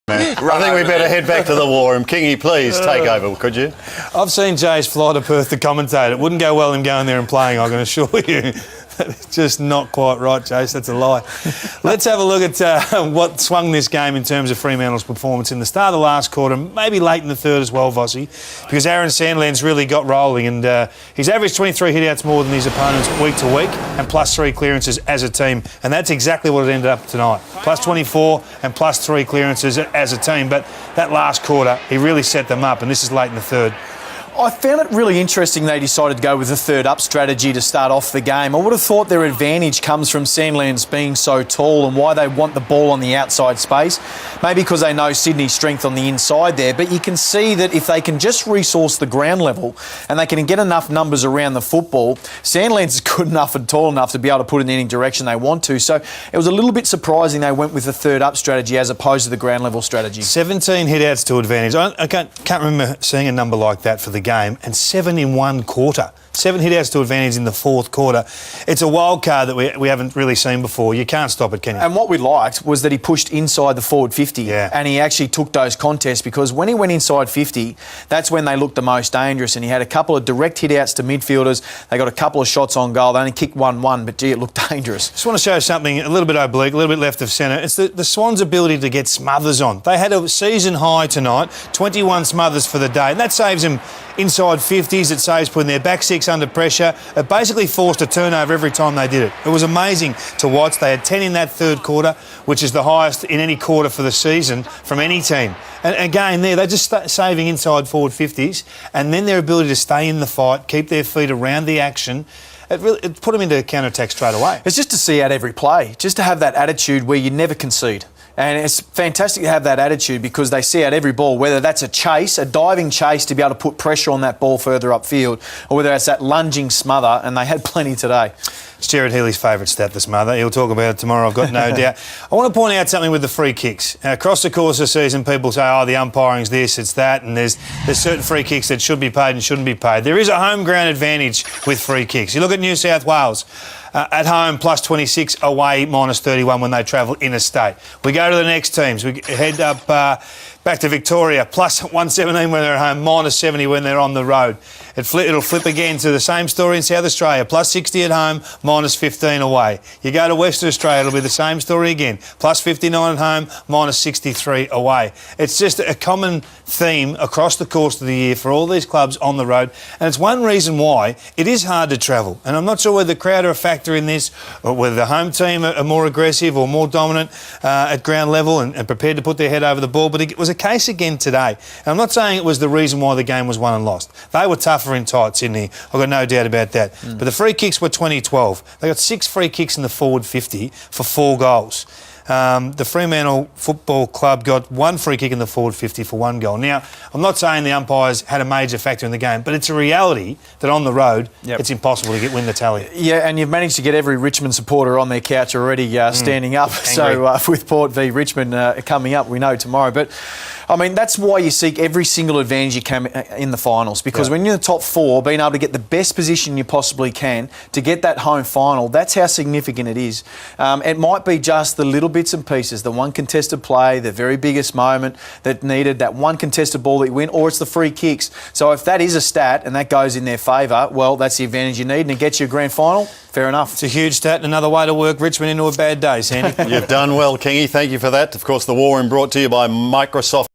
I think we better head back to the war room. Kingy, please take over, could you? I've seen Jace fly to Perth to commentate. It wouldn't go well him going there and playing, I can assure you. It's just not quite right, Jace. That's a lie. Let's have a look at what swung this game in terms of Fremantle's performance in the start of the last quarter, maybe late in the third as well, Vossy, because Aaron Sandilands really got rolling and he's averaged 23 hitouts more than his opponents week to week and plus 3 clearances as a team, and that's exactly what it ended up tonight. Plus 24 and plus 3 clearances as a team, but that last quarter, he really set them up, and this is late in the third. I found it really interesting they decided to go with the third-up strategy to start off the game. I would have thought their advantage comes from Sandilands being so tall and why they want the ball on the outside space. Maybe because they know Sydney's strength on the inside there, but you can see that if they can just resource the ground level and they can get enough numbers around the football, Sandilands is good enough and tall enough to be able to put it in any direction they want to. So it was a little bit surprising they went with the third-up strategy as opposed to the ground-level strategy. 17 hitouts to advantage. I can't remember seeing a number like that for the game, and 7 in one quarter. 7 hitouts to advantage in the fourth quarter. It's a wild card that we haven't really seen before. You can't stop it, can you? And what we liked was that he pushed inside the forward 50 and he actually took those contests, because when he went inside 50, that's when they looked the most dangerous, and he had a couple of direct hitouts to midfielders. They got a couple of shots on goal. They only kicked 1-1, but gee, it looked dangerous. Just want to show something a little bit oblique, a little bit left of centre. It's the Swans' ability to get smothers on. They had a season high tonight, 21 smothers for the day, and that saves them inside 50s. It saves putting their back six under pressure. It basically forced a turnover every time they did it. It was amazing to watch. They had 10 in that third quarter, which is the highest in any quarter for the season from any team. And again, they're just saving inside forward 50s, and then their ability to stay in the fight, keep their feet around the action, it put them into counter-attack straight away. It's just to see out every play, just to have that attitude where you never concede. And it's fantastic to have that attitude because they see out every ball, whether that's a chase, a diving chase to be able to put pressure on that ball further upfield, or whether it's that lunging smother, and they had plenty today. It's Jared Healy's favourite stat, the smother. He'll talk about it tomorrow, I've got no doubt. I want to point out something with the free kicks. Across the course of the season, people say, oh, the umpiring's this, it's that, and there's certain free kicks that should be paid and shouldn't be paid. There is a home ground advantage with free kicks. You look at New South Wales. At home, plus 26, away, minus 31 when they travel interstate. We go to the next teams. We head up back to Victoria, plus 117 when they're at home, minus 70 when they're on the road. It'll flip again to the same story in South Australia, plus 60 at home, minus 15 away. You go to Western Australia, it'll be the same story again, plus 59 at home, minus 63 away. It's just a common theme across the course of the year for all these clubs on the road, and it's one reason why it is hard to travel. And I'm not sure whether the crowd are a factor in this, or whether the home team are more aggressive or more dominant at ground level and prepared to put their head over the ball, but it was a case again today. And I'm not saying it was the reason why the game was won and lost. They were tougher in tight, Sydney. I've got no doubt about that. But the free kicks were 20-12. They got 6 free kicks in the forward 50 for 4 goals. The Fremantle Football Club got 1 free kick in the forward 50 for 1 goal. Now, I'm not saying the umpires had a major factor in the game, but it's a reality that on the road, it's impossible to win the tally. Yeah, and you've managed to get every Richmond supporter on their couch already standing up. So with Port v Richmond coming up, we know tomorrow. But I mean, that's why you seek every single advantage you can in the finals, because when you're in the top 4, being able to get the best position you possibly can to get that home final, that's how significant it is. It might be just the little bits and pieces, the one contested play, the very biggest moment that needed, that one contested ball that you win, or it's the free kicks. So if that is a stat and that goes in their favour, well, that's the advantage you need, and it gets you a grand final. Fair enough. It's a huge stat and another way to work Richmond into a bad day, Sandy. You've done well, Kingy. Thank you for that. Of course, the War Room brought to you by Microsoft.